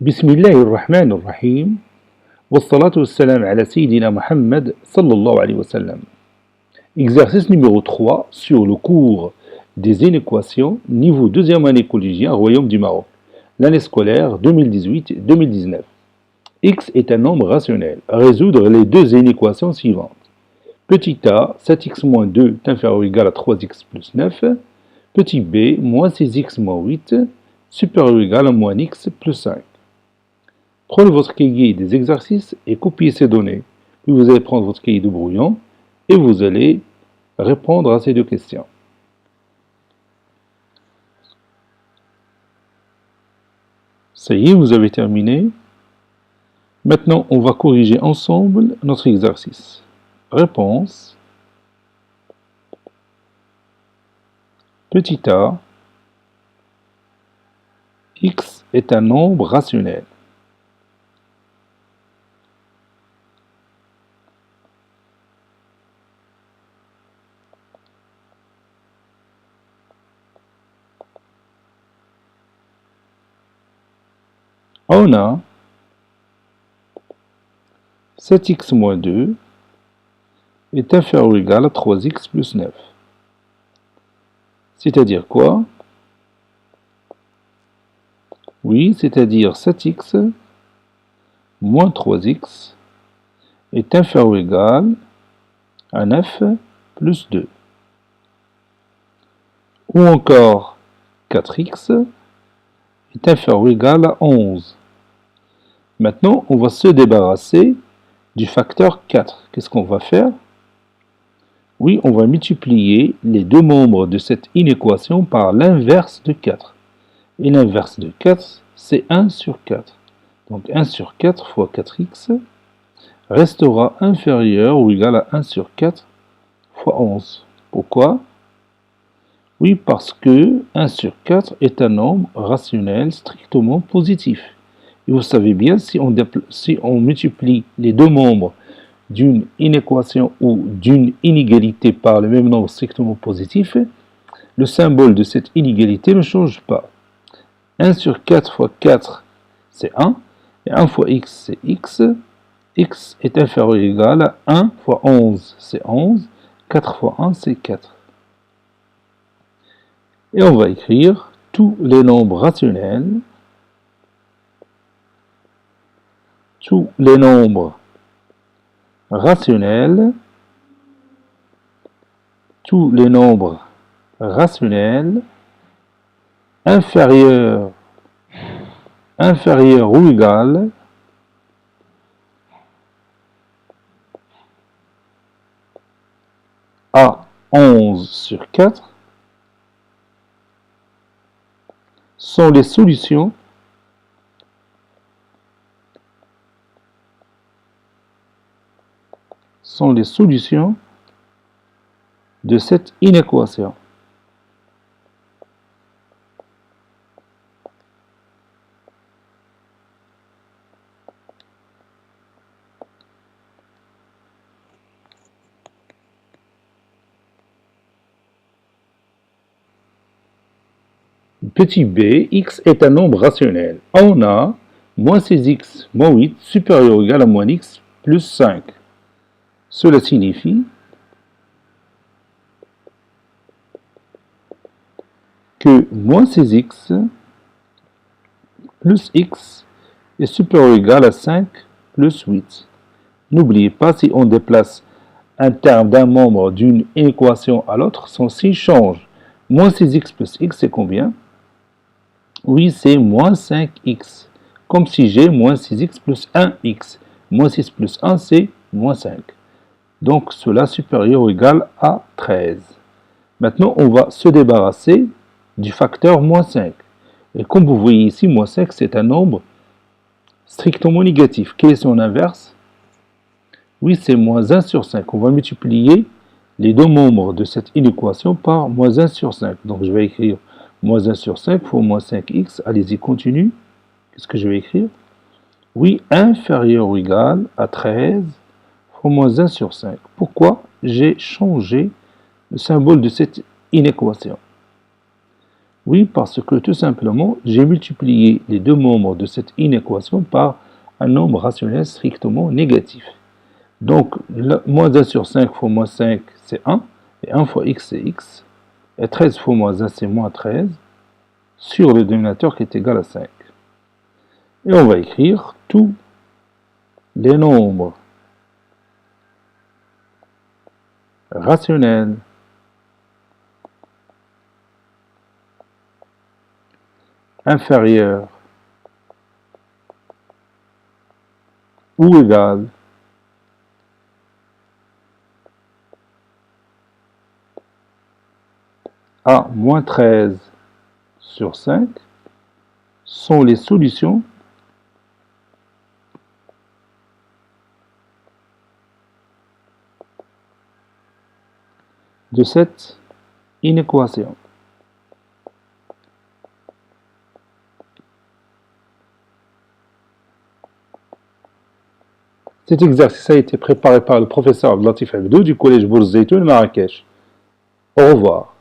بسم الله الرحمن الرحيم والصلاة والسلام على سيدنا Muhammad sallallahu alayhi wa sallam. Exercice numéro 3 sur le cours des inéquations, niveau deuxième année collégien, Royaume du Maroc, l'année scolaire 2018-2019. X est un nombre rationnel. Résoudre les deux inéquations suivantes. Petit a, 7x moins 2 est inférieur ou égal à 3x plus 9. Petit b, moins 6x moins 8, supérieur ou égal à moins x plus 5. Prenez votre cahier des exercices et copiez ces données. Puis vous allez prendre votre cahier de brouillon et vous allez répondre à ces deux questions. Ça y est, vous avez terminé. Maintenant, on va corriger ensemble notre exercice. Réponse. Petit a, x est un nombre rationnel. On a 7x moins 2 est inférieur ou égal à 3x plus 9. C'est-à-dire quoi? Oui, c'est-à-dire 7x moins 3x est inférieur ou égal à 9 plus 2. Ou encore 4x est inférieur ou égal à 11. Maintenant, on va se débarrasser du facteur 4. Qu'est-ce qu'on va faire? Oui, on va multiplier les deux membres de cette inéquation par l'inverse de 4. Et l'inverse de 4, c'est 1 sur 4. Donc 1 sur 4 fois 4x restera inférieur ou égal à 1 sur 4 fois 11. Pourquoi? Oui, parce que 1 sur 4 est un nombre rationnel strictement positif. Et vous savez bien, si on multiplie les deux membres d'une inéquation ou d'une inégalité par le même nombre strictement positif, le symbole de cette inégalité ne change pas. 1 sur 4 fois 4, c'est 1. Et 1 fois x, c'est x. X est inférieur ou égal à 1 fois 11, c'est 11. 4 fois 1, c'est 4. Et on va écrire tous les nombres rationnels. Tous les nombres rationnels. Tous les nombres rationnels inférieurs ou égal à 11 sur 4 sont les solutions de cette inéquation. Petit b, x est un nombre rationnel. On a moins 6x moins 8 supérieur ou égal à moins x plus 5. Cela signifie que moins 6x plus x est supérieur ou égal à 5 plus 8. N'oubliez pas, si on déplace un terme d'un membre d'une équation à l'autre, son signe change. Moins 6x plus x, c'est combien? Oui, c'est moins 5x. Comme si j'ai moins 6x plus 1x. Moins 6 plus 1, c'est moins 5. Donc, cela supérieur ou égal à 13. Maintenant, on va se débarrasser du facteur moins 5. Et comme vous voyez ici, moins 5, c'est un nombre strictement négatif. Quel est son inverse? Oui, c'est moins 1 sur 5. On va multiplier les deux membres de cette inéquation par moins 1 sur 5. Donc, je vais écrire moins 1 sur 5 fois moins 5x. Allez-y, continue. Qu'est-ce que je vais écrire? Oui, inférieur ou égal à 13 fois moins 1 sur 5. Pourquoi j'ai changé le symbole de cette inéquation? Oui, parce que tout simplement, j'ai multiplié les deux membres de cette inéquation par un nombre rationnel strictement négatif. Donc, moins 1 sur 5 fois moins 5, c'est 1, et 1 fois x, c'est x, et 13 fois moins 1, c'est moins 13, sur le dénominateur qui est égal à 5. Et on va écrire tous les nombres rationnels inférieurs ou égal à moins 13 sur 5 sont les solutions de cette inéquation. Cet exercice a été préparé par le professeur Abdelatif Abdou du collège Bourz Zeytoun Marrakech. Au revoir.